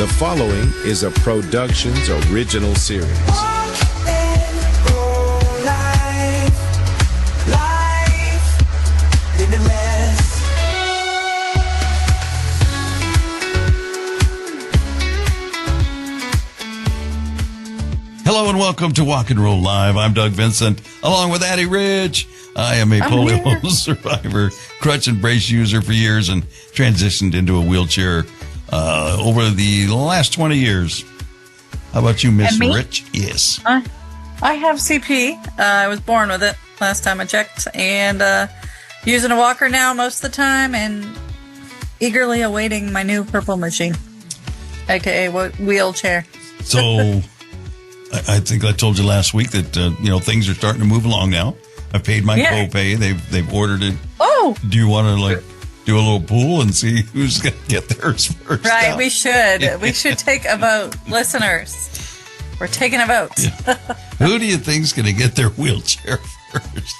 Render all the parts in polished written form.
The following is a Productions original series. Hello and welcome to Walk and Roll Live. I'm Doug Vincent, along with Addie Ridge. I am a polio survivor, crutch and brace user for years, and transitioned into a wheelchair over the last 20 years. How about you, Miss Rich? Yes. I have CP. I was born with it last time I checked, and using a walker now most of the time, and eagerly awaiting my new purple machine, aka wheelchair. So, I think I told you last week that things are starting to move along now. I've paid my copay. They've ordered it. Oh, do you want to do a little pool and see who's going to get theirs first? Right, out? we should. We should take a vote, listeners. We're taking a vote. Yeah. Who do you think's going to get their wheelchair first?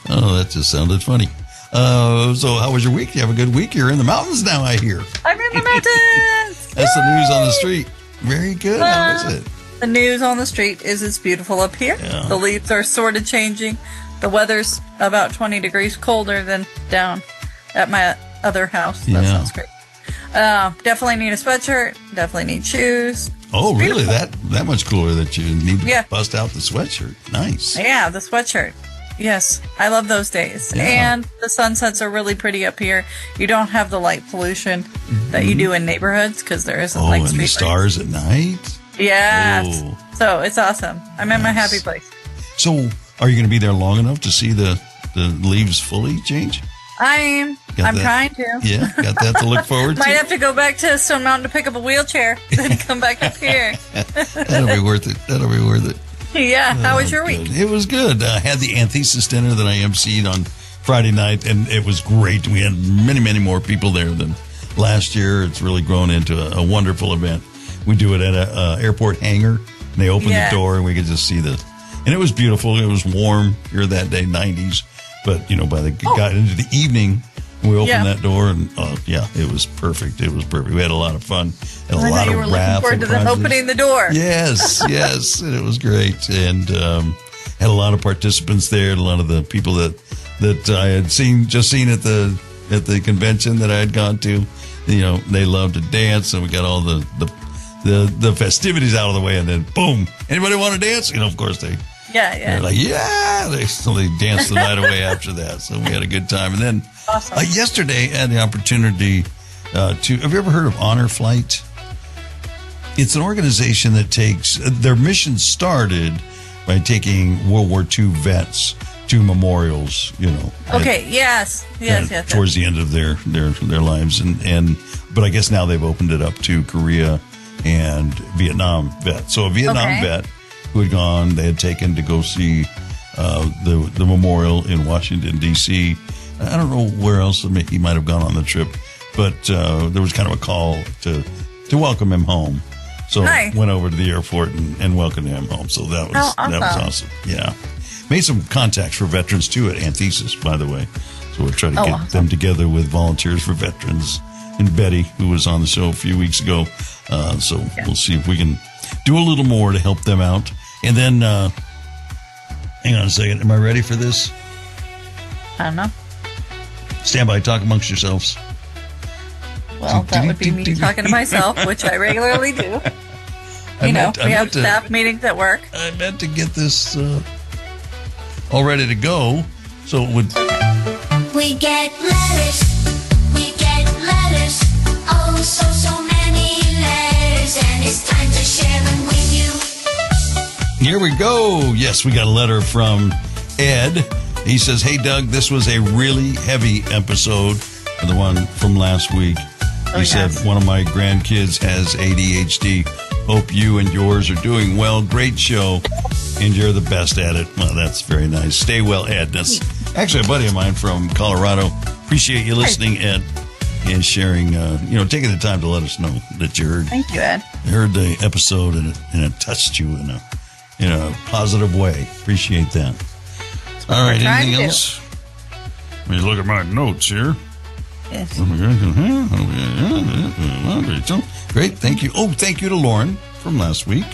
Oh, that just sounded funny. So how was your week? You have a good week? You're in the mountains now, I hear. I'm in the mountains. That's the news on the street. Very good. How is it? The news on the street is it's beautiful up here. Yeah. The leaves are sort of changing. The weather's about 20 degrees colder than down at my other house. That sounds great. Definitely need a sweatshirt. Definitely need shoes. Oh, really? That much cooler that you need to bust out the sweatshirt. Nice. Yeah, the sweatshirt. Yes, I love those days. Yeah. And the sunsets are really pretty up here. You don't have the light pollution that you do in neighborhoods because there isn't like street lights. And the stars at night? Yes. Oh. So it's awesome. I'm in my happy place. So are you going to be there long enough to see the leaves fully change? I'm trying to. Yeah, got that to look forward to. Might have to go back to Stone Mountain to pick up a wheelchair, then come back up here. That'll be worth it. Yeah. How was your week? It was good. I had the antithesis dinner that I emceed on Friday night, and it was great. We had many, many more people there than last year. It's really grown into a wonderful event. We do it at an airport hangar, and they open the door, and we could just see and it was beautiful. It was warm here that day, 90s. But, by the got into the evening, we opened that door, and it was perfect. It was perfect. We had a lot of fun. I thought you were looking forward to them opening the door. Yes, and it was great. And had a lot of participants there, and a lot of the people that I had seen at the convention that I had gone to. They loved to dance, and we got all the festivities out of the way, and then boom, anybody want to dance? Of course they're like, they danced the night away after that. So we had a good time. And then yesterday I had the opportunity have you ever heard of Honor Flight? It's an organization that their mission started by taking World War II vets to memorials, Okay, yes. Towards the end of their lives. But I guess now they've opened it up to Korea and Vietnam vets. So a Vietnam vet who had gone, they had taken to go see the memorial in Washington, D.C. I don't know where else he might have gone on the trip, but there was kind of a call to welcome him home. So went over to the airport and welcomed him home. So that was awesome. Yeah. Made some contacts for veterans, too, at Antithesis, by the way. So we're trying to get them together with Volunteers for Veterans and Betty, who was on the show a few weeks ago. We'll see if we can do a little more to help them out. And then, hang on a second. Am I ready for this? I don't know. Stand by. Talk amongst yourselves. Well, that would be me talking to myself, which I regularly do. We have staff meetings at work. I meant to get this all ready to go. So it would... We get letters. Oh, so many letters. And it's time to share them with you. Here we go. Yes, we got a letter from Ed. He says, "Hey, Doug, this was a really heavy episode, the one from last week. He said, one of my grandkids has ADHD. Hope you and yours are doing well. Great show. And you're the best at it." Well, that's very nice. Stay well, Ed. That's actually a buddy of mine from Colorado. Appreciate you listening, Ed, and sharing, taking the time to let us know that you heard. Thank you, Ed. Heard the episode and it touched you in a positive way. Appreciate that. All right, anything else? Let me look at my notes here. Yes. Great. Thank you. Oh, thank you to Lauren from last week.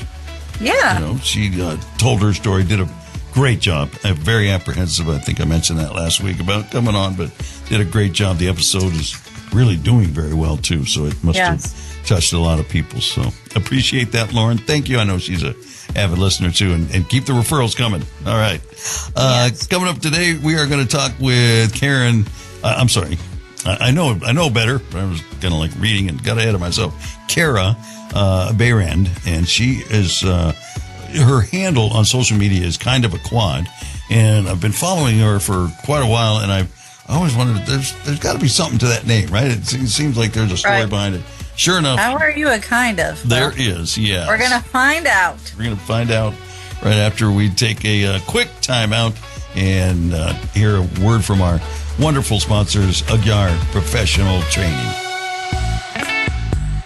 Yeah. You know, she told her story, did a great job. Very apprehensive. I think I mentioned that last week about coming on, but did a great job. The episode is really doing very well, too. So it must have touched a lot of people. So appreciate that, Lauren. Thank you. I know she's a avid listener, too. And keep the referrals coming. All right. Coming up today, we are going to talk with Karen. I'm sorry. I know better, but I was kind of like reading and got ahead of myself. Karah Behrend, and she is, her handle on social media is Kind of a Quad, and I've been following her for quite a while, and I always wondered, there's got to be something to that name, right? It seems like there's a story behind it. Sure enough. How are you a kind of? There is, yeah. We're going to find out. We're going to find out right after we take a quick time out and hear a word from our wonderful sponsors, Ugyar Professional Training.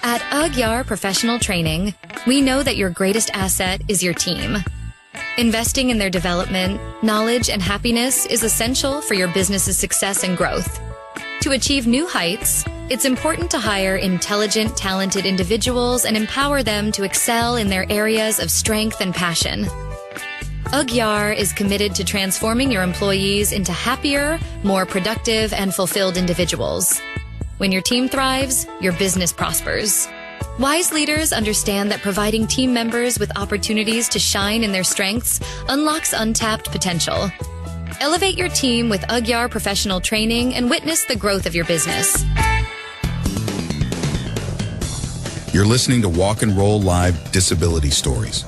At Ugyar Professional Training, we know that your greatest asset is your team. Investing in their development, knowledge, and happiness is essential for your business's success and growth. To achieve new heights, it's important to hire intelligent, talented individuals and empower them to excel in their areas of strength and passion. Ugyar is committed to transforming your employees into happier, more productive, and fulfilled individuals. When your team thrives, your business prospers. Wise leaders understand that providing team members with opportunities to shine in their strengths unlocks untapped potential. Elevate your team with Ugyar Professional Training and witness the growth of your business. You're listening to Walk and Roll Live Disability Stories.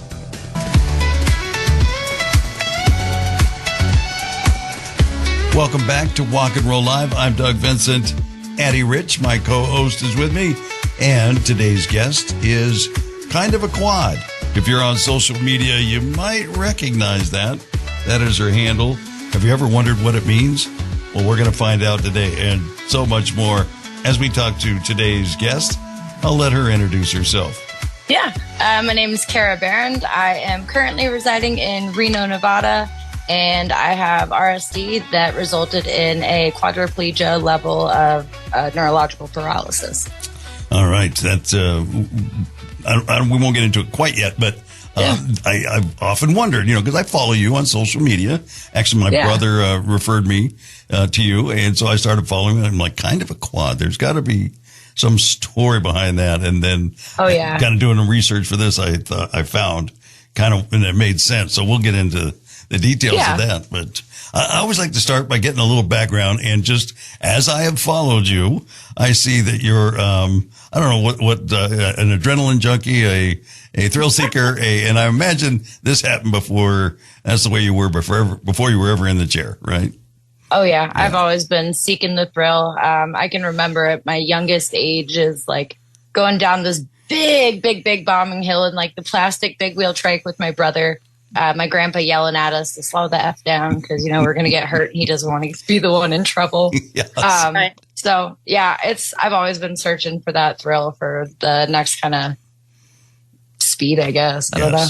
Welcome back to Walk and Roll Live. I'm Doug Vincent. Addie Rich, my co-host, is with me. And today's guest is Kind of a Quad. If you're on social media, you might recognize that. That is her handle. Have you ever wondered what it means? Well, we're going to find out today and so much more as we talk to today's guest. I'll let her introduce herself. Yeah, my name is Karah Behrend. I am currently residing in Reno, Nevada, and I have RSD that resulted in a quadriplegia level of neurological paralysis. All right. That's, we won't get into it quite yet, but I've often wondered, because I follow you on social media. Actually, my brother referred me to you, and so I started following you. I'm like, Kind of a Quad. There's got to be some story behind that. And then kind of doing the research for this, I found kind of, and it made sense. So we'll get into the details of that. But I always like to start by getting a little background. And just as I have followed you, I see that you're, I don't know what an adrenaline junkie, a thrill seeker, and I imagine this happened before. That's the way you were before you were ever in the chair, right? Oh, yeah. I've always been seeking the thrill. I can remember at my youngest age is like going down this big bombing hill in like the plastic big wheel trike with my brother. My grandpa yelling at us to slow the F down because, we're going to get hurt and he doesn't want to be the one in trouble. So, yeah, I've always been searching for that thrill for the next kind of speed, I guess. I don't know.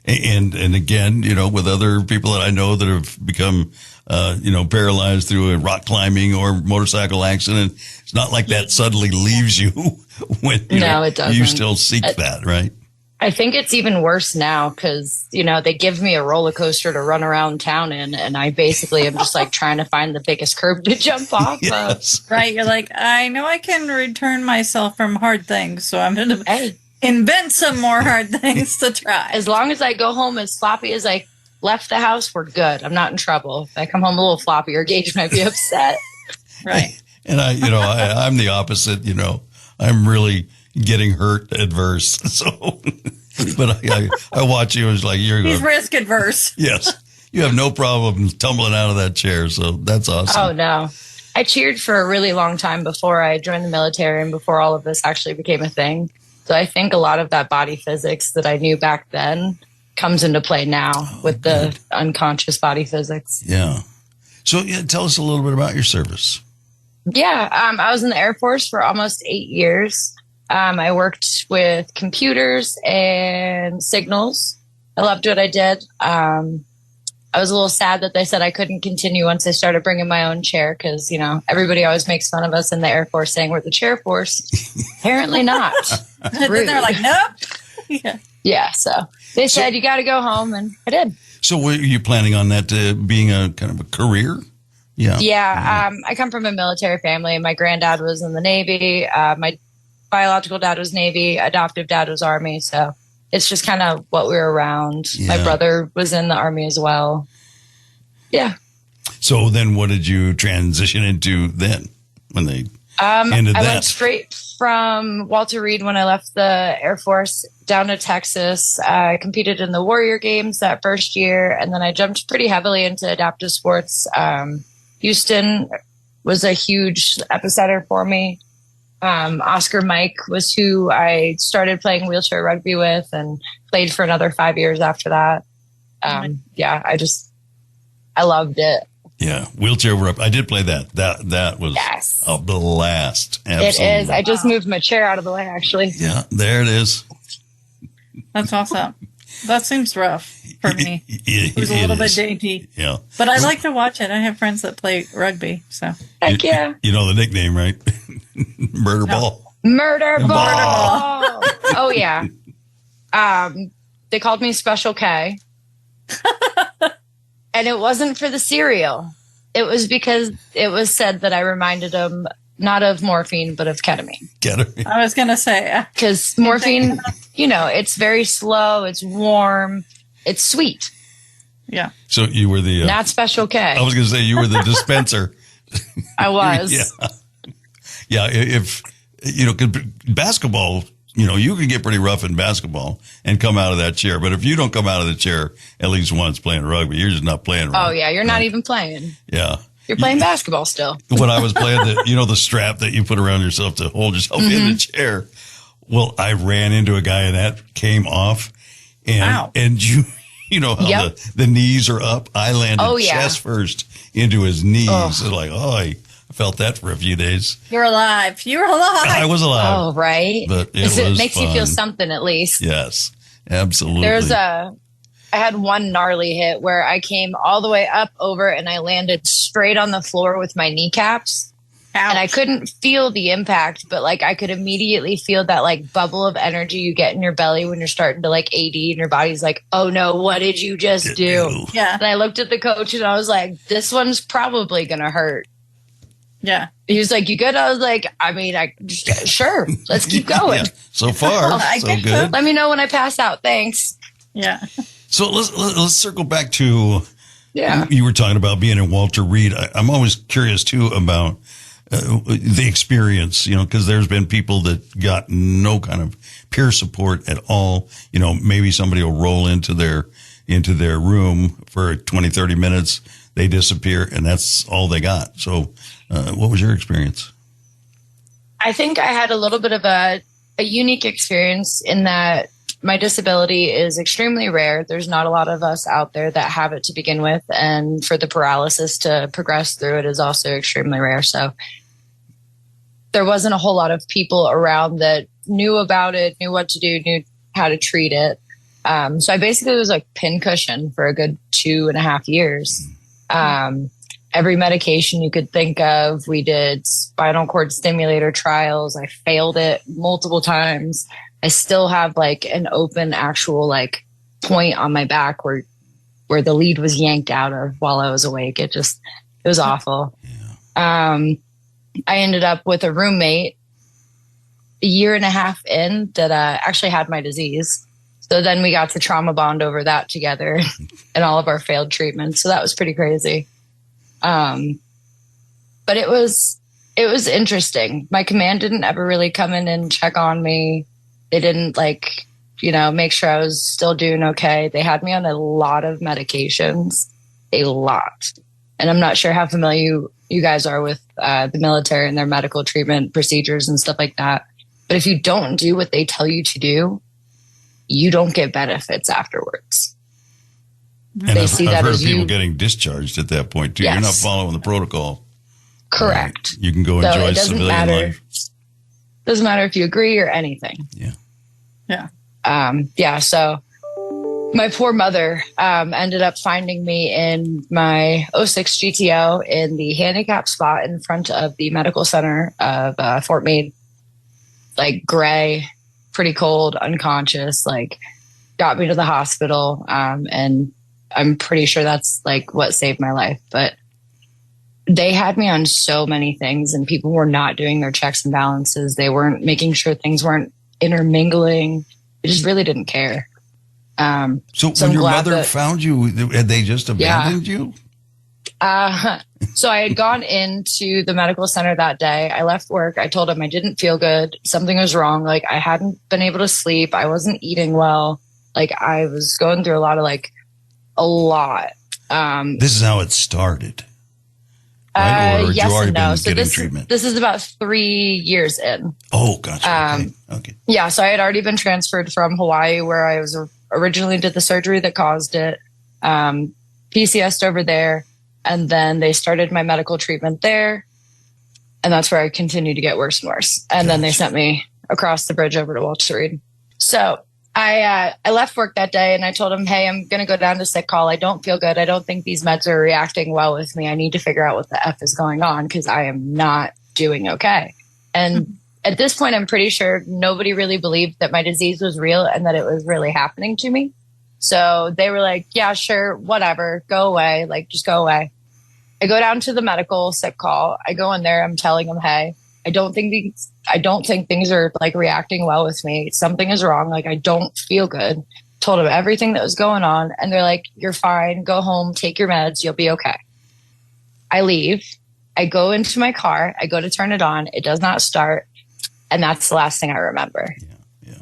And again, with other people that I know that have become, paralyzed through a rock climbing or motorcycle accident, it's not like that suddenly leaves you when it doesn't. You still seek that, right? I think it's even worse now because, they give me a roller coaster to run around town in, and I basically am just like trying to find the biggest curb to jump off of. Right. You're like, I know I can return myself from hard things, so I'm going to invent some more hard things to try. As long as I go home as sloppy as I left the house, we're good. I'm not in trouble. If I come home a little floppier, Gage might be upset. Right. And I'm the opposite, I'm really getting hurt adverse. So, but I watch you as like, he's risk adverse. Yes. You have no problem tumbling out of that chair. So that's awesome. Oh, no. I cheered for a really long time before I joined the military and before all of this actually became a thing. So I think a lot of that body physics that I knew back then comes into play now with the unconscious body physics. Yeah. So tell us a little bit about your service. Yeah. I was in the Air Force for almost 8 years. I worked with computers and signals. I loved what I did. I I was a little sad that they said I couldn't continue once I started bringing my own chair because, you know, everybody always makes fun of us in the Air Force saying we're the chair force. Apparently not. Then they're like, nope. Yeah. Yeah, so they said you got to go home, and I did. So were you planning on that being a kind of a career? Yeah. Yeah, I come from a military family. My granddad was in the Navy. My biological dad was Navy. Adoptive dad was Army. So it's just kind of what we were around. Yeah. My brother was in the Army as well. Yeah. So then what did you transition into then when they ended that? I went straight from Walter Reed when I left the Air Force down to Texas. I competed in the Warrior Games that first year, and then I jumped pretty heavily into adaptive sports. Houston was a huge epicenter for me. Oscar Mike was who I started playing wheelchair rugby with and played for another 5 years after that. Yeah, I loved it. Yeah, wheelchair rugby. I did play that. That was a blast. Absolutely. It is. I just moved my chair out of the way, actually. Yeah, there it is. That's awesome. That seems rough for me. It was a little bit dainty. Yeah. But I like to watch it. I have friends that play rugby, so. Heck yeah. You know the nickname, right? Murder Ball. Murder Ball. Oh, yeah. They called me Special K. And it wasn't for the cereal. It was because it was said that I reminded them not of morphine, but of ketamine. Ketamine. I was going to say. Because morphine, you know, it's very slow, it's warm, it's sweet. Yeah. So you were the... not Special K. I was going to say you were the dispenser. I was. Yeah. Yeah, if, you know, 'cause basketball, you know, you can get pretty rough in basketball and come out of that chair. But if you don't come out of the chair at least once playing rugby, you're just not playing right. Oh, yeah, you're not even playing. Yeah. You're playing basketball still. When I was playing, the strap that you put around yourself to hold yourself in the chair. Well, I ran into a guy and that came off. And you know how the knees are up. I landed chest first into his knees. It's like, I felt that for a few days. You're alive. You were alive. I was alive. Oh, right. But it makes fun. you feel something at least. Yes, absolutely. I had one gnarly hit where I came all the way up over and I landed straight on the floor with my kneecaps. Ouch. And I couldn't feel the impact, but like I could immediately feel that like bubble of energy you get in your belly when you're starting to like AD and your body's like, oh no, what did you just do? Yeah. And I looked at the coach and I was like, this one's probably going to hurt. Yeah. He was like, you good? I was like, I mean, sure, let's keep going. Yeah. So far, so good. Let me know when I pass out. Thanks. Yeah. So let's circle back to, yeah, you were talking about being in Walter Reed. I'm always curious too about the experience, you know, because there's been people that got no kind of peer support at all. You know, maybe somebody will roll into their room for 20, 30 minutes. They disappear and that's all they got. So what was your experience? I think I had a little bit of a unique experience in that my disability is extremely rare. There's not a lot of us out there that have it to begin with. And for the paralysis to progress through it is also extremely rare. So there wasn't a whole lot of people around that knew about it, knew what to do, knew how to treat it. So I basically was like pincushion for a good 2.5 years. Every medication you could think of. We did spinal cord stimulator trials. I failed it multiple times. I still have like an open actual like point on my back where the lead was yanked out of while I was awake. It was awful. Yeah. I ended up with a roommate 1.5 years in that actually had my disease. So then we got to trauma bond over that together and all of our failed treatments. So that was pretty crazy. But it was interesting. My command didn't ever really come in and check on me. They didn't make sure I was still doing okay. They had me on a lot of medications, a lot. And I'm not sure how familiar you guys are with the military and their medical treatment procedures and stuff like that. But if you don't do what they tell you to do, you don't get benefits afterwards. And I've heard of people getting discharged at that point too. Yes. You're not following the protocol. Correct. You can go enjoy civilian life. Doesn't matter if you agree or anything. Yeah. Yeah. So My poor mother ended up finding me in my '06 GTO in the handicap spot in front of the medical center of Fort Meade. Like gray, pretty cold, unconscious, like got me to the hospital. And I'm pretty sure that's like what saved my life. But they had me on so many things and people were not doing their checks and balances. They weren't making sure things weren't intermingling. They just really didn't care. So when your mother found you, had they just abandoned you? So I had gone into the medical center that day. I left work. I told him I didn't feel good. Something was wrong. Like I hadn't been able to sleep. I wasn't eating well. Like I was going through a lot. This is how it started. Right? Or yes you already and no. been So getting treatment? this is about 3 years in. Oh, gotcha. Okay. Yeah. So I had already been transferred from Hawaii where I was originally did the surgery that caused it. PCS'd over there. And then they started my medical treatment there. And that's where I continued to get worse and worse. And then they sent me across the bridge over to Walter Reed. So I left work that day and I told him, hey, I'm going to go down to sick call. I don't feel good. I don't think these meds are reacting well with me. I need to figure out what the F is going on because I am not doing okay. And at this point, I'm pretty sure nobody really believed that my disease was real and that it was really happening to me. So they were like, yeah, sure, whatever, go away. Like, just go away. I go down to the medical sick call. I go in there. I'm telling them, hey, I don't think things are like reacting well with me. Something is wrong. Like I don't feel good. Told them everything that was going on. And they're like, you're fine. Go home, take your meds. You'll be okay. I leave. I go into my car. I go to turn it on. It does not start. And that's the last thing I remember. Yeah.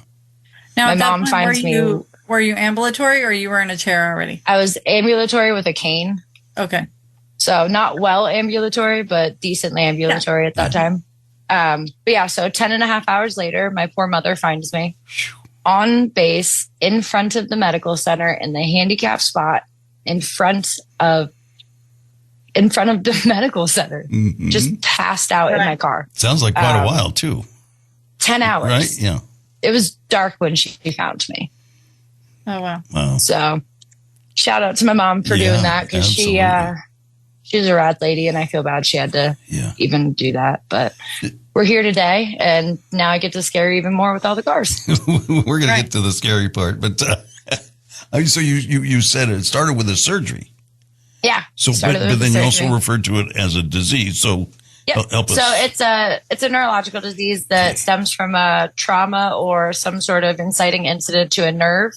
Now, my mom finds me. Were you ambulatory or you were in a chair already? I was ambulatory with a cane. Okay. So not well ambulatory, but decently ambulatory at that time. But yeah, so 10 and a half hours later, my poor mother finds me on base in front of the medical center in the handicap spot in front of the medical center, just passed out in my car. Sounds like quite a while too. 10 hours. Right? Yeah. It was dark when she found me. Oh, wow. Wow. So shout out to my mom for doing that because she's a rad lady and I feel bad she had to even do that. But we're here today and now I get to scare you even more with all the cars. We're going to get to the scary part. But so you said it started with a surgery. Yeah. So, but then you also referred to it as a disease. So help us. So it's a neurological disease that stems from a trauma or some sort of inciting incident to a nerve.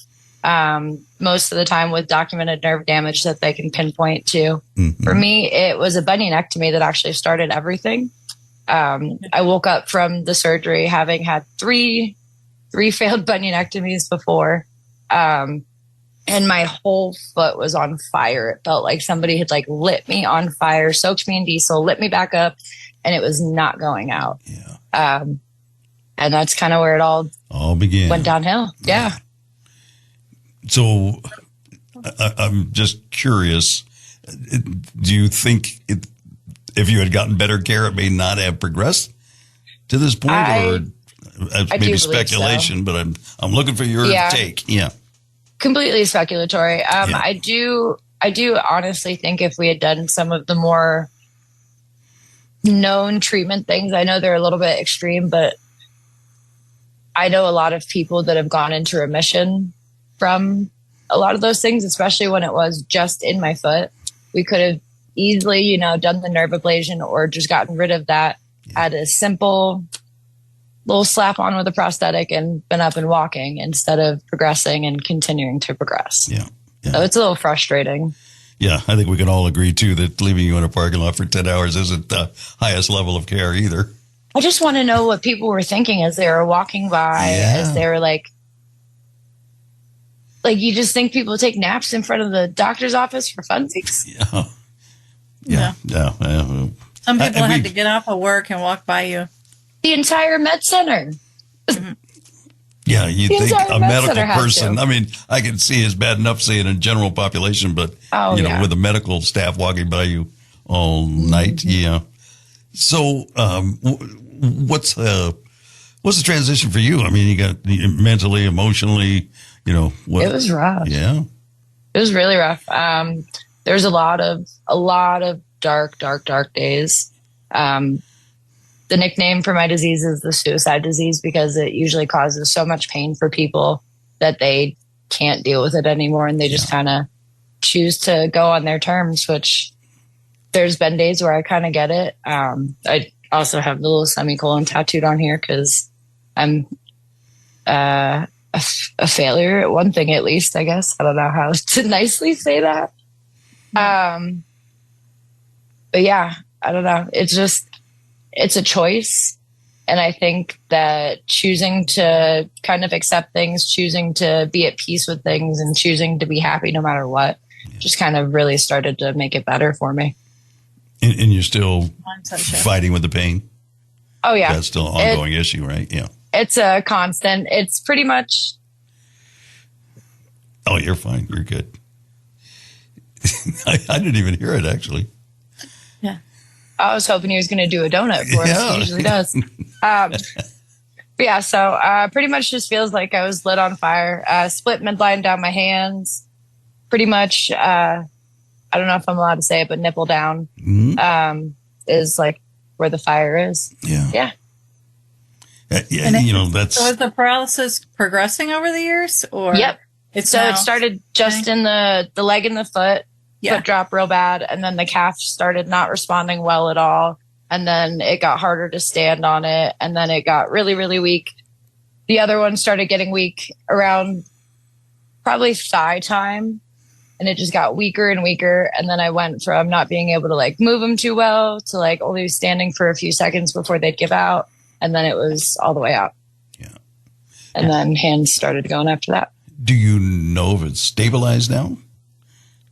Most of the time with documented nerve damage that they can pinpoint to. Mm-hmm. For me, it was a bunionectomy that actually started everything. I woke up from the surgery having had three failed bunionectomies before. And my whole foot was on fire. It felt like somebody had like lit me on fire, soaked me in diesel, lit me back up, and it was not going out. Yeah. And that's kind of where it all began. Went downhill. Yeah. So I'm just curious, do you think if you had gotten better care, it may not have progressed to this point? Or maybe speculation, so. But I'm looking for your take. Yeah. Completely speculatory. I do honestly think if we had done some of the more known treatment things, I know they're a little bit extreme, but I know a lot of people that have gone into remission from a lot of those things, especially when it was just in my foot. We could have easily, done the nerve ablation or just gotten rid of that, had a simple little slap on with a prosthetic and been up and walking instead of progressing and continuing to progress. Yeah. So it's a little frustrating. Yeah, I think we can all agree, too, that leaving you in a parking lot for 10 hours isn't the highest level of care either. I just want to know what people were thinking as they were walking by, as they were like, you just think people take naps in front of the doctor's office for funsies? Yeah. Some people had to get off of work and walk by you. The entire med center. Mm-hmm. Yeah, you think a medical person, I mean, I can see it's bad enough seeing a general population, but, with a medical staff walking by you all night. Yeah. So, what's the transition for you? I mean, you got mentally, emotionally You know, It was rough. Yeah. It was really rough. There's a lot of dark days. The nickname for my disease is the suicide disease because it usually causes so much pain for people that they can't deal with it anymore. And they just kind of choose to go on their terms, which there's been days where I kind of get it. I also have the little semicolon tattooed on here because I'm a failure at one thing, at least, I guess. I don't know how to nicely say that. But yeah, I don't know. It's a choice. And I think that choosing to kind of accept things, choosing to be at peace with things, and choosing to be happy no matter what, just kind of really started to make it better for me. And you're still fighting with the pain? Oh, yeah. That's still an ongoing issue, right? Yeah. It's a constant. It's pretty much. Oh, you're fine. You're good. I didn't even hear it, actually. Yeah. I was hoping he was going to do a donut for us. He usually does. But yeah, so pretty much just feels like I was lit on fire. Split midline down my hands. Pretty much, I don't know if I'm allowed to say it, but nipple down is like where the fire is. Yeah. Yeah. Yeah, you know, that's... So is the paralysis progressing over the years? Or Yep. So it started just in the leg and the foot. Foot dropped real bad, and then the calf started not responding well at all, and then it got harder to stand on it, and then it got really, really weak. The other one started getting weak around probably thigh time, and it just got weaker and weaker, and then I went from not being able to like move them too well to like only standing for a few seconds before they'd give out, and then it was all the way out. Yeah. And then hands started going after that. Do you know if it's stabilized now?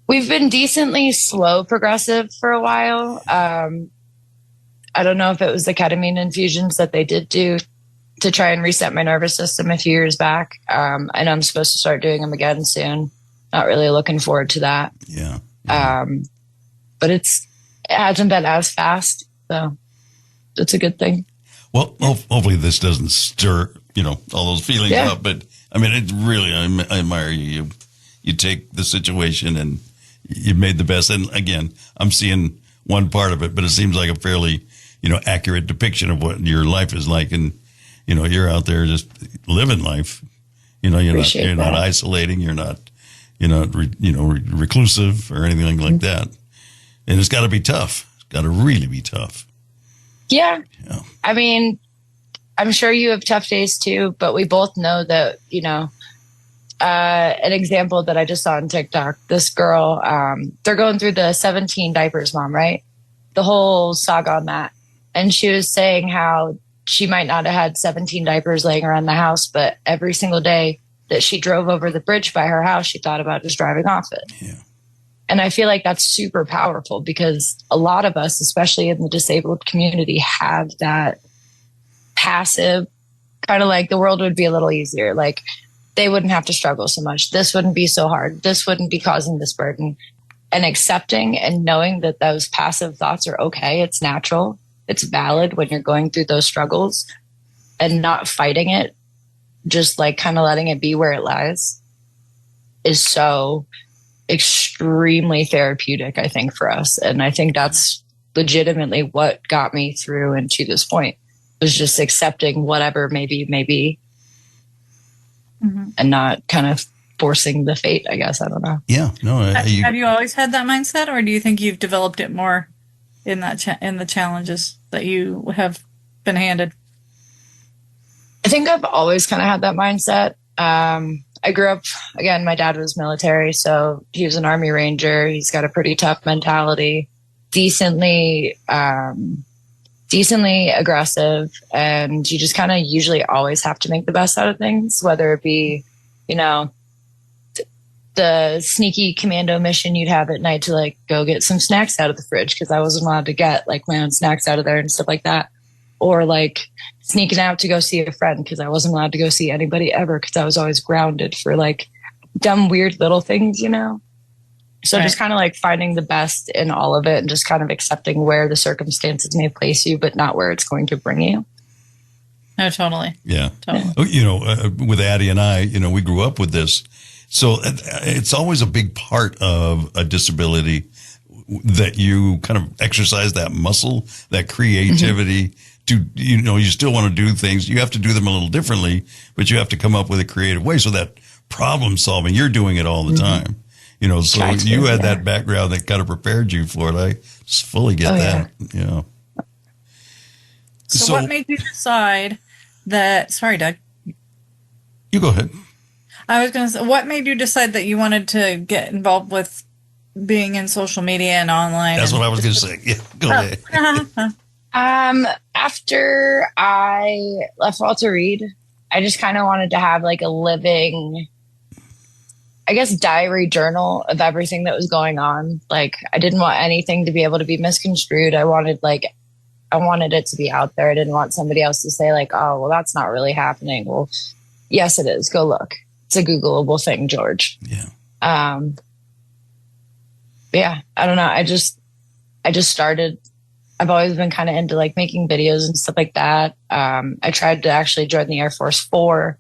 We've been decently slow progressive for a while. I don't know if it was the ketamine infusions that they did do to try and reset my nervous system a few years back. And I'm supposed to start doing them again soon. Not really looking forward to that. Yeah. But it hasn't been as fast, so it's a good thing. Well, hopefully this doesn't stir, all those feelings up. But I mean, it really, I admire you. You take the situation and you've made the best. And again, I'm seeing one part of it, but it seems like a fairly, accurate depiction of what your life is like. And, you're out there just living life. You're not isolating. You're not, reclusive or anything like that. And it's got to be tough. It's got to really be tough. Yeah. I mean, I'm sure you have tough days too, but we both know that, an example that I just saw on TikTok, this girl, they're going through the 17 diapers mom, right? The whole saga on that. And she was saying how she might not have had 17 diapers laying around the house, but every single day that she drove over the bridge by her house, she thought about just driving off it. Yeah. And I feel like that's super powerful because a lot of us, especially in the disabled community, have that passive kind of like the world would be a little easier. Like they wouldn't have to struggle so much. This wouldn't be so hard. This wouldn't be causing this burden. And accepting and knowing that those passive thoughts are okay. It's natural. It's valid when you're going through those struggles and not fighting it, just like kind of letting it be where it lies is so extremely therapeutic, I think, for us. And I think that's legitimately what got me through and to this point was just accepting whatever maybe and not kind of forcing the fate, I guess. I don't know. Yeah. No. Have you always had that mindset, or do you think you've developed it more in that in the challenges that you have been handed? I think I've always kind of had that mindset. I grew up, again, my dad was military, so he was an Army Ranger. He's got a pretty tough mentality, decently aggressive, and you just kind of usually always have to make the best out of things, whether it be, the sneaky commando mission you'd have at night to like go get some snacks out of the fridge because I wasn't allowed to get like my own snacks out of there and stuff like that. Or like sneaking out to go see a friend because I wasn't allowed to go see anybody ever because I was always grounded for like dumb, weird little things, So just kind of like finding the best in all of it and just kind of accepting where the circumstances may place you, but not where it's going to bring you. No, totally. Yeah. Totally. You know, with Addie and I, you know, we grew up with this. So it's always a big part of a disability that you kind of exercise that muscle, that creativity to, you know, you still want to do things. You have to do them a little differently, but you have to come up with a creative way. So that problem solving, you're doing it all the time. You know, so you had that background that kind of prepared you for it. I fully get that. Yeah. So what made you decide that, sorry, Doug. You go ahead. I was going to say, what made you decide that you wanted to get involved with being in social media and online? That's what I was going to say. Yeah, go ahead. After I left Walter Reed, I just kind of wanted to have like a living, I guess, diary journal of everything that was going on. Like, I didn't want anything to be able to be misconstrued. I wanted it to be out there. I didn't want somebody else to say like, oh, well, that's not really happening. Well, yes, it is. Go look. It's a Googleable thing, George. Yeah. Yeah, I don't know. I just started. I've always been kind of into like making videos and stuff like that. I tried to actually join the Air Force for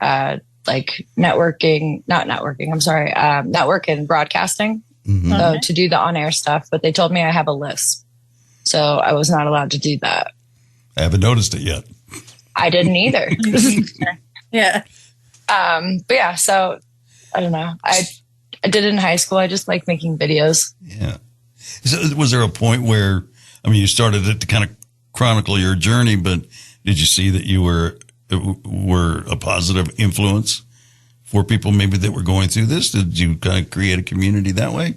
like networking and broadcasting. So to do the on-air stuff, but they told me I have a list. So I was not allowed to do that. I haven't noticed it yet. I didn't either. Yeah. But yeah, so I don't know. I did it in high school. I just like making videos. Yeah. So was there a point where, I mean, you started it to kind of chronicle your journey, but did you see that you were a positive influence for people maybe that were going through this? Did you kind of create a community that way?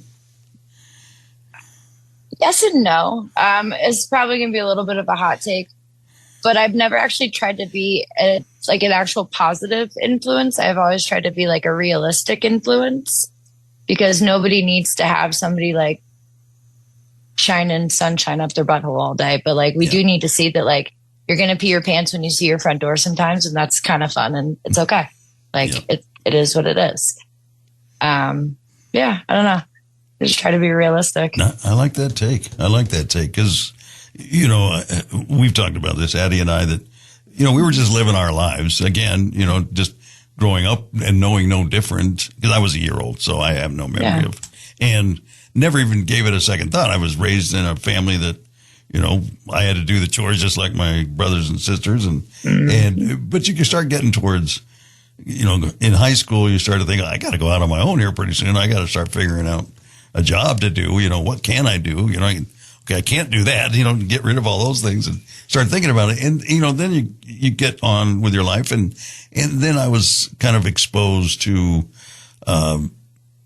Yes and no. It's probably going to be a little bit of a hot take, but I've never actually tried to be like an actual positive influence. I've always tried to be like a realistic influence, because nobody needs to have somebody like shining sunshine up their butthole all day. But like, we do need to see that like you're going to pee your pants when you see your front door sometimes. And that's kind of fun and it's okay. Like it is what it is. Yeah, I don't know. Just try to be realistic. No, I like that take. Because, you know, we've talked about this, Addie and I, that, you know, we were just living our lives again, you know, just growing up and knowing no different, because I was a year old, so I have no memory of, and never even gave it a second thought. I was raised in a family that, you know, I had to do the chores just like my brothers and sisters, but you can start getting towards, you know, in high school, you start to think, I got to go out on my own here pretty soon. I got to start figuring out a job to do. You know, what can I do? You know, I can't do that. You know, get rid of all those things and start thinking about it. And, you know, then you get on with your life. And then I was kind of exposed to,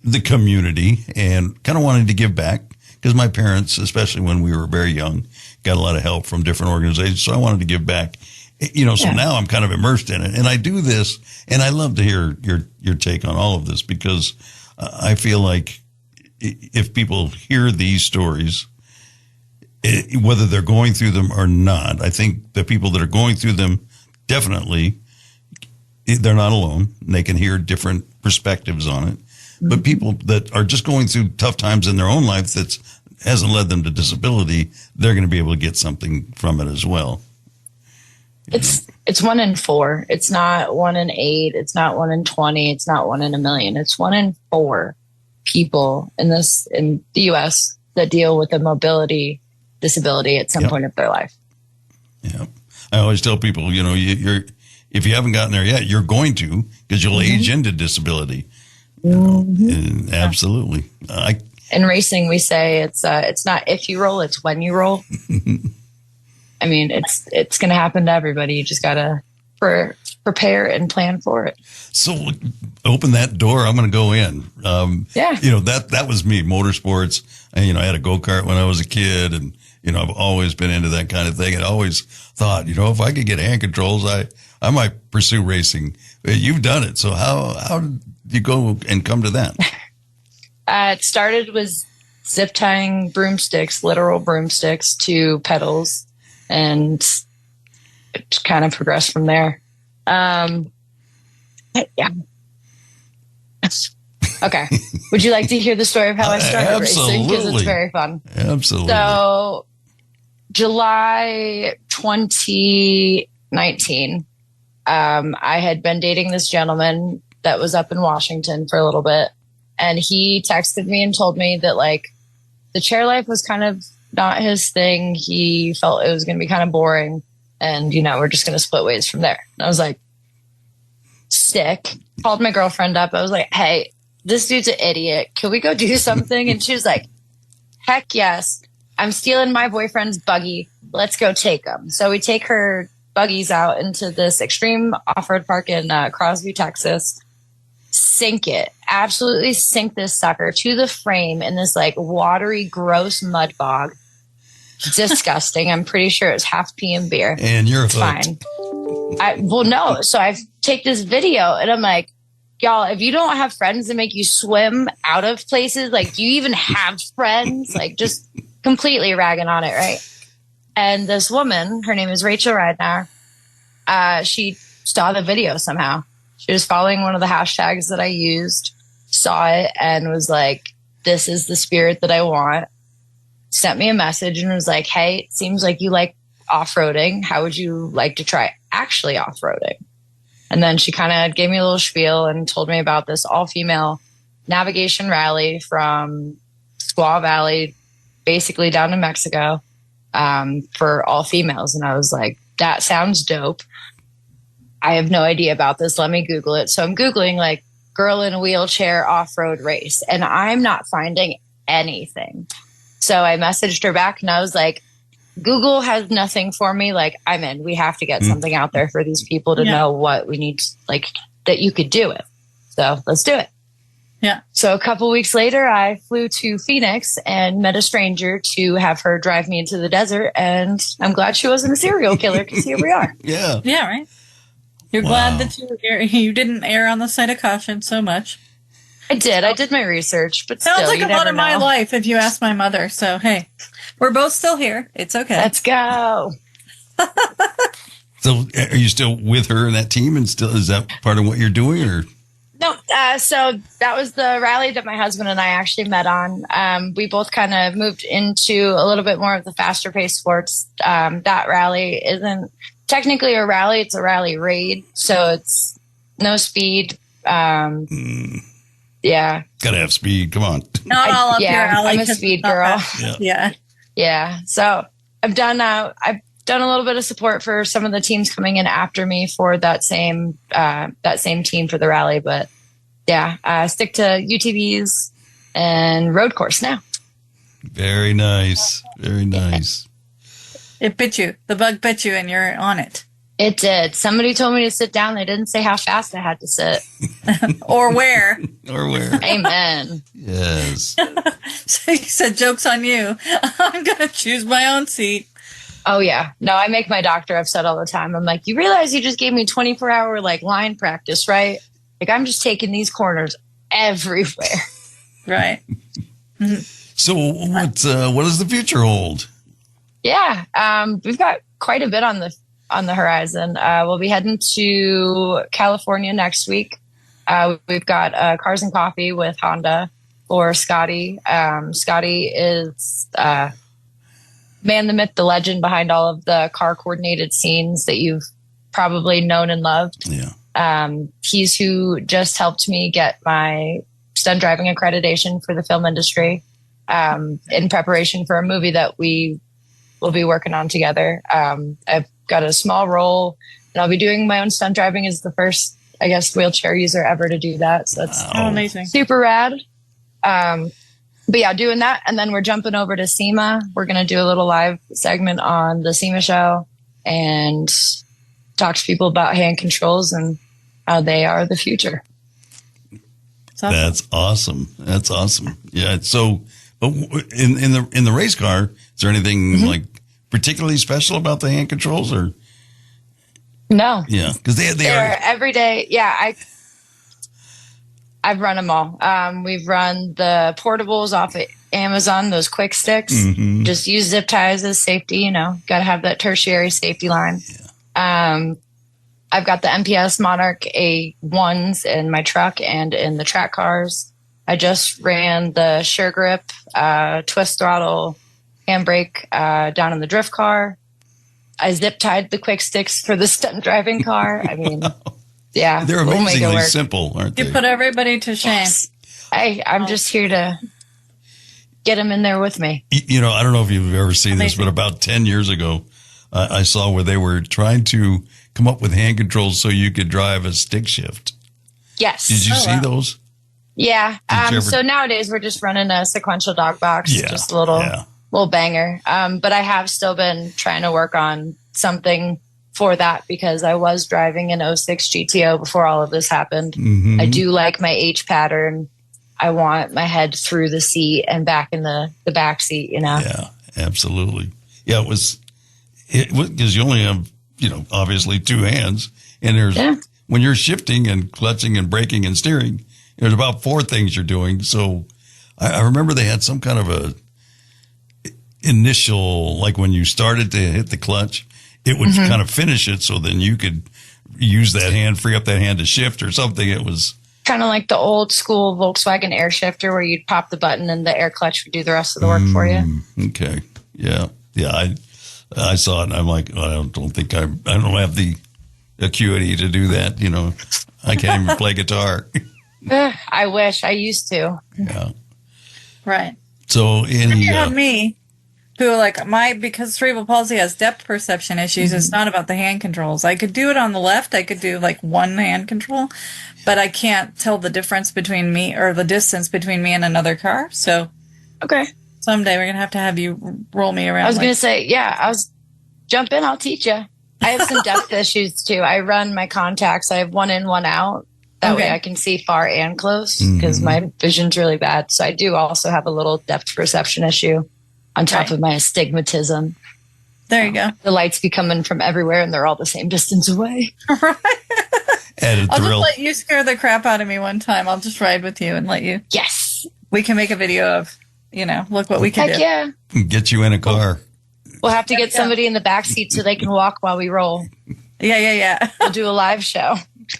the community and kind of wanted to give back, because my parents, especially when we were very young, got a lot of help from different organizations. So I wanted to give back, you know, so now I'm kind of immersed in it, and I do this, and I love to hear your take on all of this, because I feel like if people hear these stories, whether they're going through them or not, I think the people that are going through them, definitely, they're not alone. They can hear different perspectives on it. But people that are just going through tough times in their own life that hasn't led them to disability, they're going to be able to get something from it as well. It's 1 in 4. It's not 1 in 8. It's not 1 in 20. It's not 1 in a million. It's 1 in 4 people in the U.S. that deal with a mobility disability at some point of their life. Yeah, I always tell people, you know, if you haven't gotten there yet, you're going to, because you'll age into disability. You know, absolutely. In racing, we say it's not if you roll, it's when you roll. I mean, it's going to happen to everybody. You just got to prepare and plan for it. So open that door. I'm going to go in. You know, that was me, motorsports. And, you know, I had a go-kart when I was a kid, and, you know, I've always been into that kind of thing, and always thought, you know, if I could get hand controls, I might pursue racing. You've done it. So how did you go and come to that? It started with zip tying broomsticks, literal broomsticks, to pedals, and it kind of progressed from there. Yeah. Okay. Would you like to hear the story of how I started racing? Because it's very fun. Absolutely. So July 2018, 19, I had been dating this gentleman that was up in Washington for a little bit. And he texted me and told me that like the chair life was kind of not his thing. He felt it was going to be kind of boring. And, you know, we're just going to split ways from there. And I was like, sick. Called my girlfriend up. I was like, hey, this dude's an idiot. Can we go do something? And she was like, heck yes. I'm stealing my boyfriend's buggy. Let's go take him. So we take her buggies out into this extreme off-road park in Crosby, Texas. Sink it. Absolutely sink this sucker to the frame in this like watery, gross mud bog. Disgusting. I'm pretty sure it's half pee and beer. And you're it's fine. Well, no. So I take this video and I'm like, y'all, if you don't have friends that make you swim out of places, like, do you even have friends? Like, just completely ragging on it, right? And this woman, her name is Rachel Ridenour, she saw the video somehow. She was following one of the hashtags that I used, saw it, and was like, this is the spirit that I want. Sent me a message and was like, hey, it seems like you like off-roading. How would you like to try actually off-roading? And then she kind of gave me a little spiel and told me about this all-female navigation rally from Squaw Valley, basically down to Mexico, for all females. And I was like, that sounds dope. I have no idea about this. Let me Google it. So I'm Googling like girl in a wheelchair off-road race, and I'm not finding anything. So I messaged her back and I was like, Google has nothing for me. Like, I'm in. We have to get something out there for these people to know what we need, like, that you could do it. So let's do it. Yeah. So a couple weeks later, I flew to Phoenix and met a stranger to have her drive me into the desert. And I'm glad she wasn't a serial killer because here we are. Yeah. Yeah, right. You're glad that you didn't err on the side of caution so much. I did. I did my research, but sounds still, like a lot of my life if you ask my mother. So, hey, we're both still here. It's okay. Let's go. So are you still with her and that team, and still is that part of what you're doing, or? No, so that was the rally that my husband and I actually met on. We both kind of moved into a little bit more of the faster paced sports. That rally isn't technically a rally. It's a rally raid. So it's no speed. Yeah. Gotta have speed. Come on. Not all up your alley. I'm a speed girl. Yeah. So I've done a little bit of support for some of the teams coming in after me for that same team for the rally. But yeah, I stick to UTVs and road course now. Very nice. Very nice. It bit you. The bug bit you and you're on it. It did. Somebody told me to sit down. They didn't say how fast I had to sit. Or where. Or where. Amen. Yes. So you said, joke's on you. I'm going to choose my own seat. Oh, yeah. No, I make my doctor upset all the time. I'm like, you realize you just gave me 24-hour like line practice, right? Like, I'm just taking these corners everywhere. Right. So what does the future hold? Yeah. We've got quite a bit on the horizon. We'll be heading to California next week. We've got Cars and Coffee with Honda for Scotty. Scotty is man, the myth, the legend behind all of the car coordinated scenes that you've probably known and loved. Yeah. He's who just helped me get my stunt driving accreditation for the film industry in preparation for a movie that we will be working on together. I've got a small role and I'll be doing my own stunt driving as the first, I guess, wheelchair user ever to do that. So it's amazing. Super rad. But yeah, doing that. And then we're jumping over to SEMA. We're going to do a little live segment on the SEMA show and talk to people about hand controls and how they are the future. That's awesome. That's awesome. Yeah. So, but in the race car, is there anything like particularly special about the hand controls, or? No. Yeah, because they are every day. Yeah, I've run them all. We've run the portables off of Amazon, those quick sticks. Mm-hmm. Just use zip ties as safety. You know, got to have that tertiary safety line. Yeah. I've got the MPS Monarch A1s in my truck and in the track cars. I just ran the Sure Grip twist throttle handbrake down in the drift car. I zip tied the quick sticks for the stunt driving car. I mean, yeah. They're we'll make it amazingly work. simple, aren't they? You put everybody to shame. Yes. I'm just here to get them in there with me. You know, I don't know if you've ever seen this, but about 10 years ago, I saw where they were trying to come up with hand controls so you could drive a stick shift. Yes. Did you see those? Yeah. Did you ever- So nowadays we're just running a sequential dog box, Yeah, just a little banger. But I have still been trying to work on something for that because I was driving an 06 GTO before all of this happened. Mm-hmm. I do like my H pattern. I want my head through the seat and back in the back seat, you know? Yeah, absolutely. Yeah, it was because you only have, you know, obviously two hands, and when you're shifting and clutching and braking and steering, there's about four things you're doing. So I remember they had some kind of a initial, like when you started to hit the clutch, it would kind of finish it. So then you could use that hand, free up that hand to shift or something. It was kind of like the old school Volkswagen air shifter where you'd pop the button and the air clutch would do the rest of the work for you. Okay. Yeah. Yeah. I saw it and I'm like, I don't think I don't have the acuity to do that. You know, I can't even play guitar. I wish I used to. Yeah. Right. So You have me, who because cerebral palsy has depth perception issues. It's not about the hand controls. I could do it on the left. I could do like one hand control, but I can't tell the difference between me or the distance between me and another car. So Okay. someday we're going to have you roll me around. I was going to say, jump in. I'll teach you. I have some depth issues too. I run my contacts. I have one in, one out. That way I can see far and close because my vision's really bad. So I do also have a little depth perception issue on top of my astigmatism. There you go. The lights be coming from everywhere and they're all the same distance away. Right. added I'll thrill. just let you scare the crap out of me one time. I'll just ride with you and let you. Yes. We can make a video of, look what we can Heck do. yeah. Get you in a car. We'll have to get somebody in the back seat so they can walk while we roll. Yeah. We'll do a live show.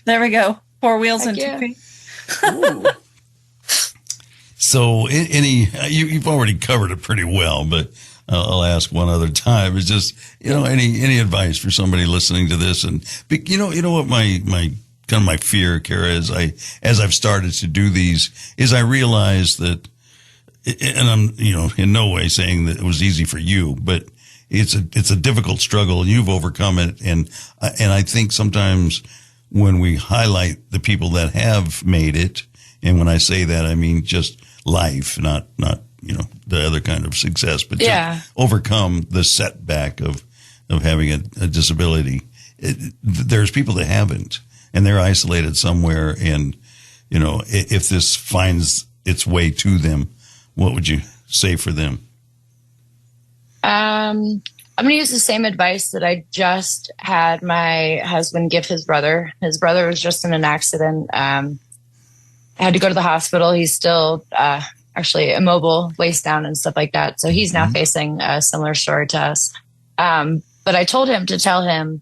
There we go. 4 wheels and yeah. 2 feet. So you've already covered it pretty well, but I'll ask one other time. It's just, any advice for somebody listening to this? And you know what my fear, Karah, is as I've started to do these, is I realize that, and I'm, in no way saying that it was easy for you, but it's a difficult struggle. You've overcome it. And I think sometimes when we highlight the people that have made it, and when I say that, I mean just life, not the other kind of success, but just overcome the setback of having a disability. There's people that haven't, and they're isolated somewhere. And, if this finds its way to them, what would you say for them? I'm going to use the same advice that I just had my husband give his brother. His brother was just in an accident. Had to go to the hospital. He's still actually immobile, waist down and stuff like that. So he's now facing a similar story to us. But I told him to tell him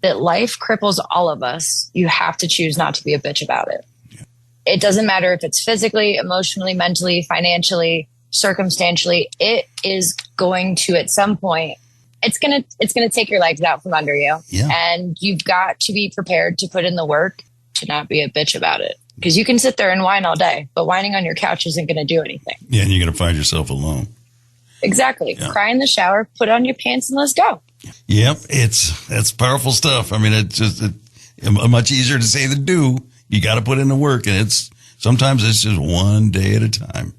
that life cripples all of us. You have to choose not to be a bitch about it. Yeah. It doesn't matter if it's physically, emotionally, mentally, financially, circumstantially. It is going to, at some point, it's going to take your legs out from under you. Yeah. And you've got to be prepared to put in the work to not be a bitch about it. Because you can sit there and whine all day, but whining on your couch isn't going to do anything. Yeah, and you're going to find yourself alone. Exactly. Yeah. Cry in the shower, put on your pants, and let's go. Yep, that's powerful stuff. I mean, it's much easier to say than do. You got to put in the work, and sometimes it's just one day at a time.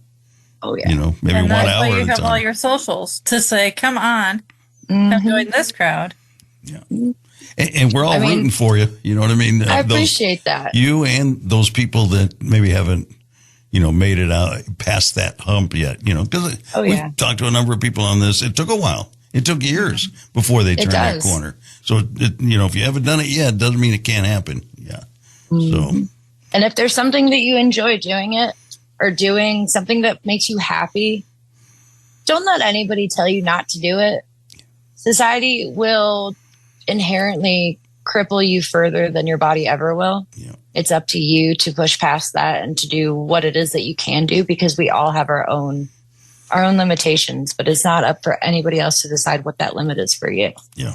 Oh yeah, maybe and 1 hour at a time. That's why you have all your socials to say, "Come on, come join this crowd." Yeah. And we're all rooting for you. You know what I mean? I appreciate that. You and those people that maybe haven't, made it out past that hump yet. Because we've talked to a number of people on this. It took a while. It took years before they turned that corner. So, if you haven't done it yet, it doesn't mean it can't happen. Yeah. So. And if there's something that you enjoy doing it or doing something that makes you happy, don't let anybody tell you not to do it. Society will inherently cripple you further than your body ever will. Yeah. It's up to you to push past that and to do what it is that you can do, because we all have our own limitations, but it's not up for anybody else to decide what that limit is for you. Yeah.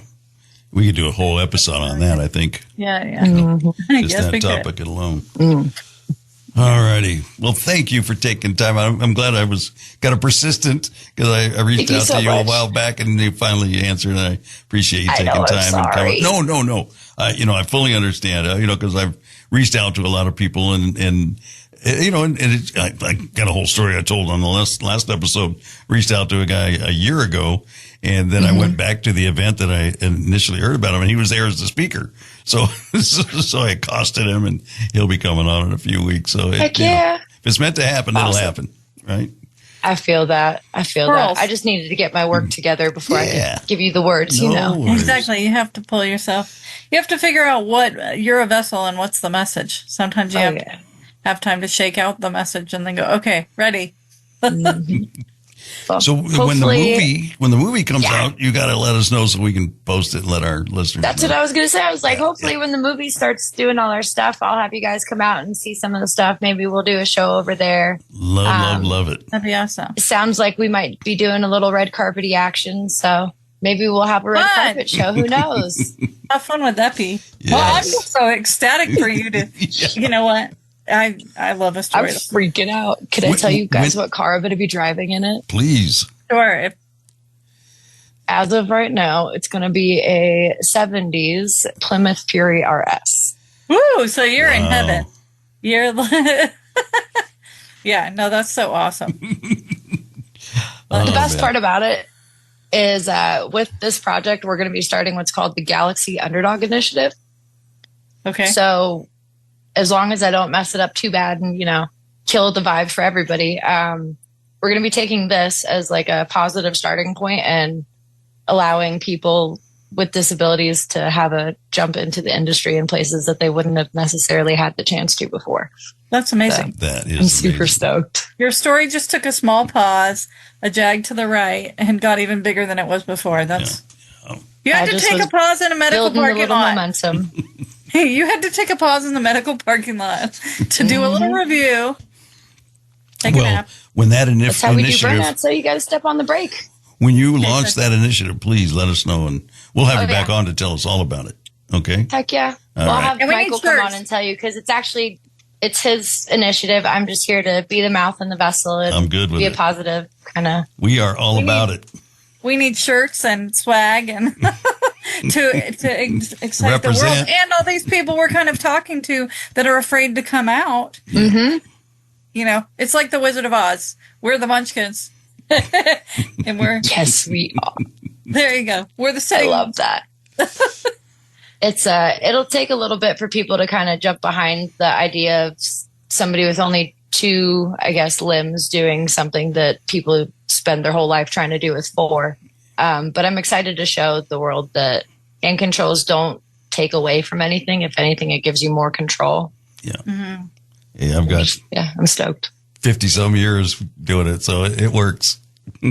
We could do a whole episode on that, I think. Yeah. I Just guess that we could. topic alone. All righty. Well, thank you for taking time. I'm glad I got a persistent because I reached out to you a while back and you finally answered. And I appreciate you taking time and coming. No. I fully understand. Because I've reached out to a lot of people and I got a whole story I told on the last episode. Reached out to a guy a year ago, and then I went back to the event that I initially heard about him, and he was there as the speaker. So I accosted him, and he'll be coming on in a few weeks. So Heck yeah. If it's meant to happen, it'll happen, right? I feel that. I just needed to get my work together before I could give you the words, worries. Exactly. You have to pull yourself. You have to figure out what you're a vessel and what's the message. Sometimes you have to have time to shake out the message and then go, okay, ready. Well, So when the movie comes out, you got to let us know so we can post it and let our listeners That's know. what I was going to say. I was like, hopefully when the movie starts doing all our stuff, I'll have you guys come out and see some of the stuff. Maybe we'll do a show over there. Love it. That'd be awesome. It sounds like we might be doing a little red carpety action. So maybe we'll have a red carpet show. Who knows? How fun would that be? Yes. Well, I'm just so ecstatic for you to, you know what? I love a I'm story. freaking out. Could I tell you guys what car I'm going to be driving in it? Please. Sure. As of right now, it's going to be a 70s Plymouth Fury RS. Woo! So you're in heaven. You're yeah, no, that's so awesome. The best part about it is with this project, we're going to be starting what's called the Galaxy Underdog Initiative. Okay. So as long as I don't mess it up too bad and, kill the vibe for everybody, we're going to be taking this as like a positive starting point and allowing people with disabilities to have a jump into the industry in places that they wouldn't have necessarily had the chance to before. That's amazing. That is I'm super amazing. stoked. Your story just took a small pause, a jag to the right, and got even bigger than it was before. That's you had I to just take was a pause in a medical Building a parking little lot. momentum. Hey, you had to take a pause in the medical parking lot to do a little review. Take a Well, nap. when that That's how we do initiative, burnout, so you got to step on the brake. when you launch that initiative, please let us know, and we'll have you back on to tell us all about it. Okay? Heck yeah. All I'll right. have And we need Michael come shirts. on and tell you because it's his initiative. I'm just here to be the mouth and the vessel and I'm good with be it. a positive kind of. We are all about it. We need shirts and swag and to excite the world. Represent. And all these people we're kind of talking to that are afraid to come out. Mm-hmm. It's like the Wizard of Oz. We're the Munchkins. And Yes, we are. there you go. We're the I same. love that. It'll take a little bit for people to kind of jump behind the idea of somebody with only two, I guess, limbs doing something that people spend their whole life trying to do with four. But I'm excited to show the world that hand controls don't take away from anything. If anything, it gives you more control. Yeah. Mm-hmm. Yeah, I've got Yeah, I'm stoked. 50-some years doing it, so it works.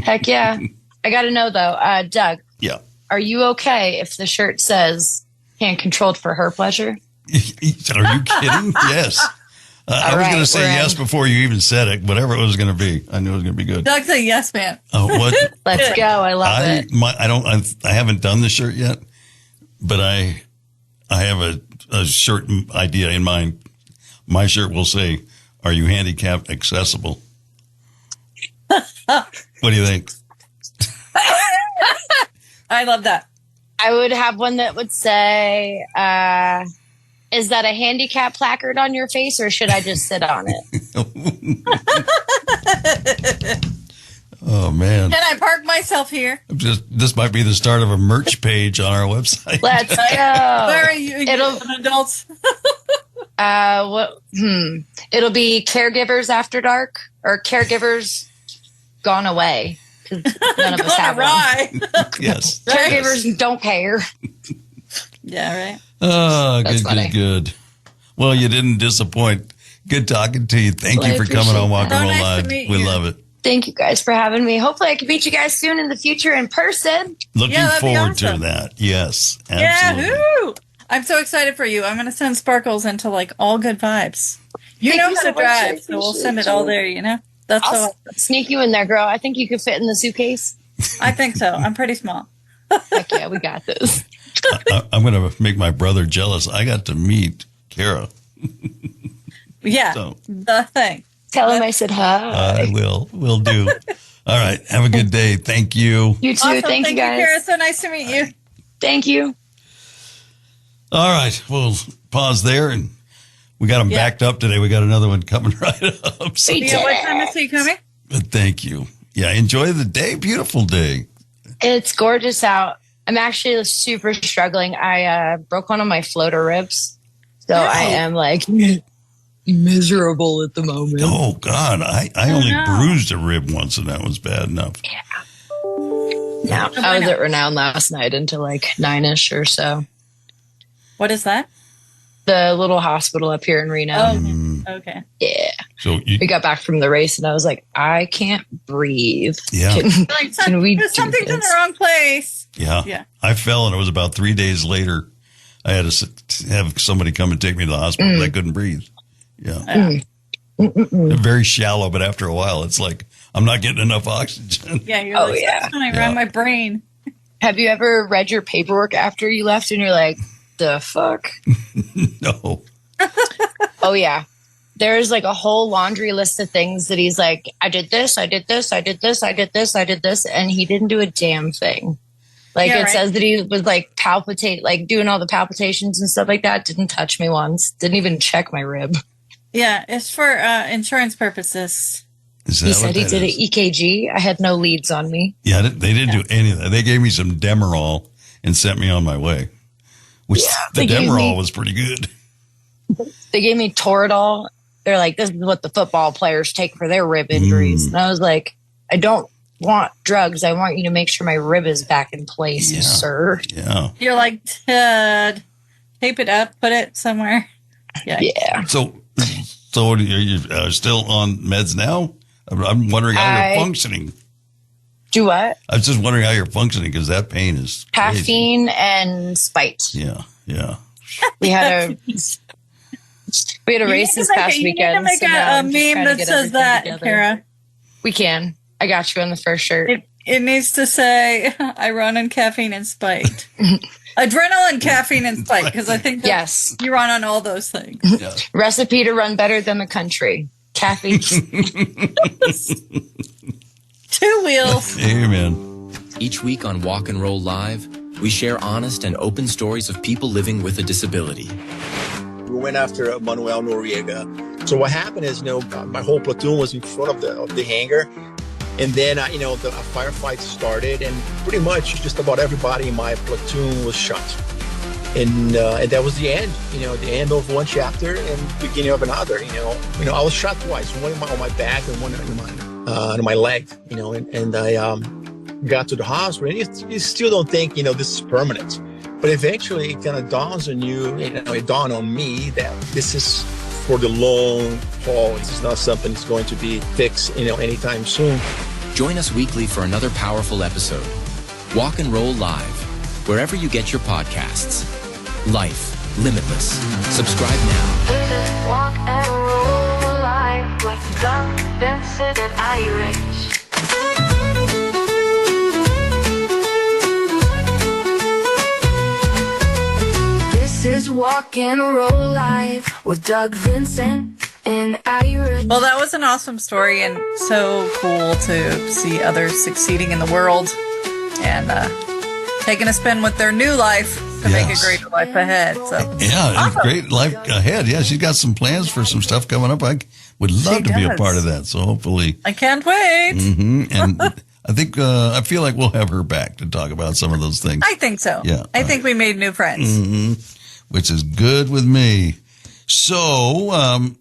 Heck yeah. I got to know, though, Doug, Yeah. are you okay if the shirt says hand controlled for her pleasure? Are you kidding? Yes. I was right, going to say we're yes in. before you even said it, whatever it was going to be. I knew it was going to be good. Doug's a yes man. Oh, what? Let's go. I love it. I haven't done the shirt yet, but I have a shirt idea in mind. My shirt will say, "Are you handicapped accessible?" What do you think? I love that. I would have one that would say, is that a handicap placard on your face or should I just sit on it? Oh man! Can I park myself here? This might be the start of a merch page on our website. Let's Where go. are you? It'll- Adults. It'll be Caregivers After Dark or Caregivers Gone Away. 'Cause none of us Gone have one. awry. Yes. Caregivers don't care. Yeah, right. Oh, That's good, funny. good. Well, you didn't disappoint. Good talking to you. Thank Well, you I for coming appreciate on Walk that. and Roll So nice to Live. meet We you. love it. Thank you guys for having me. Hopefully I can meet you guys soon in the future in person. Looking Yeah, that'd be forward to awesome. that. Yes, absolutely. Yahoo! I'm so excited for you. I'm going to send Sparkles into like all good vibes. You Thank know you how so to much. I drive, so we'll send it all there, you know? That's I'll so, sneak you in there, girl. I think you could fit in the suitcase. I think so. I'm pretty small. Heck yeah, we got this. I'm going to make my brother jealous. I got to meet Karah. Yeah, So. the thing. Tell him I said hi. I will. Will do. All right. Have a good day. Thank you. You too. Awesome. Thank you, guys. Karah. So nice to meet you. Thank you. All right. We'll pause there. And we got them backed up today. We got another one coming right up. So, Yeah, what time is he coming? but thank you. Yeah. Enjoy the day. Beautiful day. It's gorgeous out. I'm actually super struggling. I broke one of my floater ribs. So I am like miserable at the moment. Oh, God. I only bruised a rib once, and that was bad enough. Yeah. I was at Renown last night until like 9ish or so. What is that? The little hospital up here in Reno. Oh, okay. Yeah. So We got back from the race and I was like, I can't breathe. Yeah. Like, Can we do something's in this? the wrong place. Yeah. I fell, and it was about 3 days later. I had to have somebody come and take me to the hospital because I couldn't breathe. Yeah. Very shallow, but after a while, it's like I'm not getting enough oxygen. Yeah, you're like, that's going around my brain. Have you ever read your paperwork after you left and you're like, the fuck? No. Oh, yeah. There's like a whole laundry list of things that he's like, I did this, I did this, I did this, I did this, I did this. And he didn't do a damn thing. Like it says that he was like doing all the palpitations and stuff like that. Didn't touch me once. Didn't even check my rib. Yeah, it's for insurance purposes. He said he did an EKG. I had no leads on me. Yeah, they didn't do any of that. They gave me some Demerol and sent me on my way. Which the Demerol was pretty good. They gave me Toradol. They're like, this is what the football players take for their rib injuries. And I was like, I don't want drugs. I want you to make sure my rib is back in place, sir. Yeah. You're like, tape it up, put it somewhere. Yeah. So are you still on meds now? I'm wondering how you're functioning. Do what? I was just wondering how you're functioning because that pain is crazy. Caffeine and Spite. Yeah. We had a race this past weekend. You need to make a meme that says that, Karah. We can. I got you on the first shirt. It needs to say, I run on caffeine and spite. Adrenaline, caffeine, and spite, because I think you run on all those things. Yeah. Recipe to run better than the country. Caffeine. 2 wheels. Amen. Each week on Walk and Roll Live, we share honest and open stories of people living with a disability. We went after Manuel Noriega. So what happened is, my whole platoon was in front of the hangar. And then, the firefight started, and pretty much just about everybody in my platoon was shot. And that was the end, the end of one chapter and beginning of another. I was shot twice, one on my back and one on my leg, and I got to the hospital, and you still don't think, this is permanent. But eventually it kind of dawns on you, it dawned on me that this is for the long haul. This is not something that's going to be fixed, anytime soon. Join us weekly for another powerful episode. Walk and Roll Live, wherever you get your podcasts. Life Limitless. Subscribe now. Walk and roll live with Doug, Vincent, and Irish. This is Walk and Roll Live with Doug, Vincent, and Irish. Well, that was an awesome story and so cool to see others succeeding in the world and taking a spin with their new life to make a great life ahead. So awesome. Great life ahead. Yeah, she's got some plans for some stuff coming up. I would love to be a part of that. So hopefully, I can't wait. And I think I feel like we'll have her back to talk about some of those things. I think so. Yeah, I think we made new friends, which is good with me. So,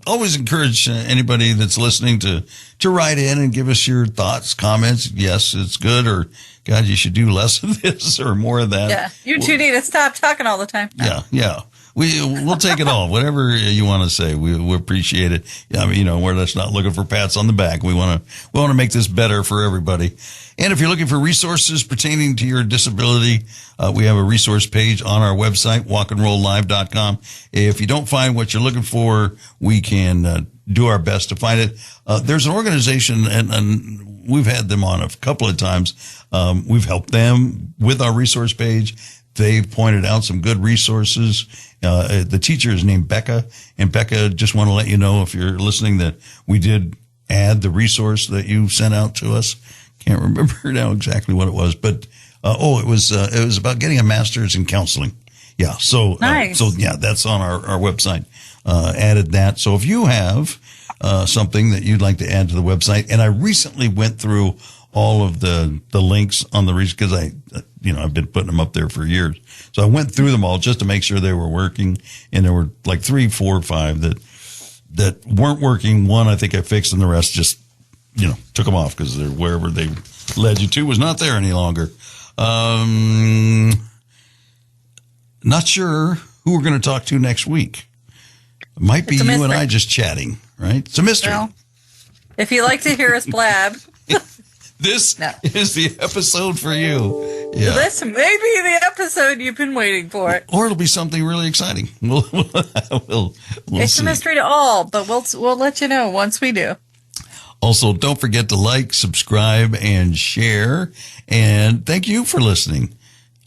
always encourage anybody that's listening to write in and give us your thoughts, comments. Yes, it's good, or God, you should do less of this or more of that. Yeah, you two need to stop talking all the time. Yeah. We'll take it all. Whatever you want to say, we appreciate it. I mean, we're just not looking for pats on the back. We want to make this better for everybody. And if you're looking for resources pertaining to your disability, we have a resource page on our website, walkandrolllive.com. If you don't find what you're looking for, we can do our best to find it. There's an organization, and we've had them on a couple of times. We've helped them with our resource page. They've pointed out some good resources. The teacher is named Becca, and Becca, just want to let you know, if you're listening, that we did add the resource that you sent out to us. Can't remember now exactly what it was, but it was about getting a master's in counseling. Yeah, so nice. That's on our website. Added that. So if you have something that you'd like to add to the website, and I recently went through all of the links on the because I've been putting them up there for years. So I went through them all just to make sure they were working, and there were like 3, 4, 5 that weren't working. One I think I fixed, and the rest just took them off because wherever they led you to was not there any longer. Not sure who we're going to talk to next week. It might be you and I just chatting, right? It's a mystery. Well, if you like to hear us blab, this is the episode for you. Yeah. This may be the episode you've been waiting for. Or it'll be something really exciting. We'll it's see. a mystery to all, but we'll let you know once we do. Also, don't forget to like, subscribe, and share. And thank you for listening.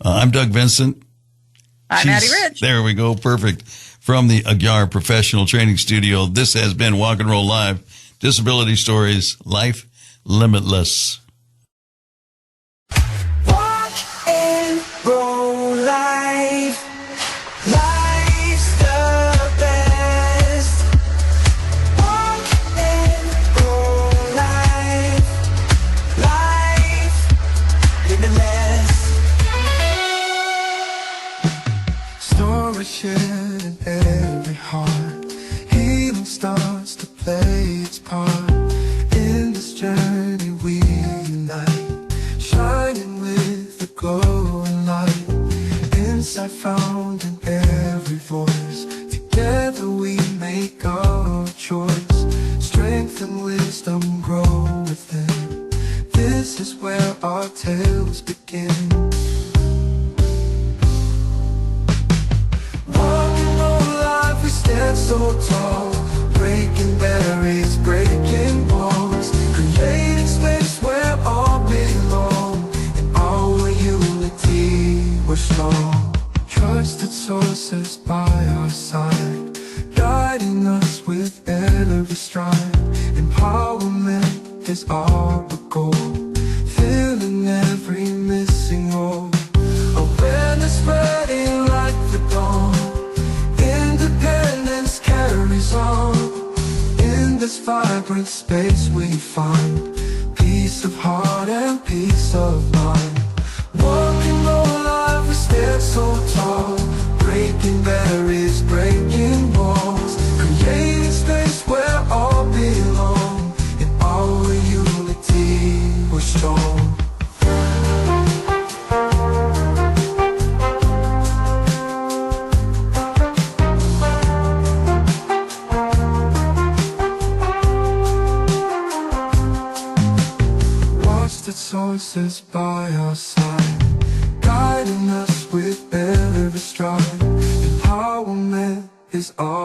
I'm Doug Vincent. I'm Addie Ridge. There we go. Perfect. From the Aguiar Professional Training Studio, this has been Walk and Roll Live. Disability Stories, Life Limitless. Walk and roll live. Life's the best. Walk and roll live. Life limitless. Story shared in every heart. Healing starts to play its part. In this journey we unite, shining with the glowing light. Insight found in every voice. Together we make our choice. Strength and wisdom grow within. This is where our tales begin. We stand so tall, breaking barriers, breaking walls, creating space where all belong. In our unity we're strong. Trusted sources by our side, guiding us with every stride. Empowerment is our goal, filling every missing role. Awareness spreading like the dawn. Independence carries on. In this vibrant space we find peace of heart and peace of mind. Walking all life, we stand so tall, breaking barriers, breaking walls, creating space where all belong. In our unity we're strong. Sources by our side, guiding us with every stride. Empowerment is our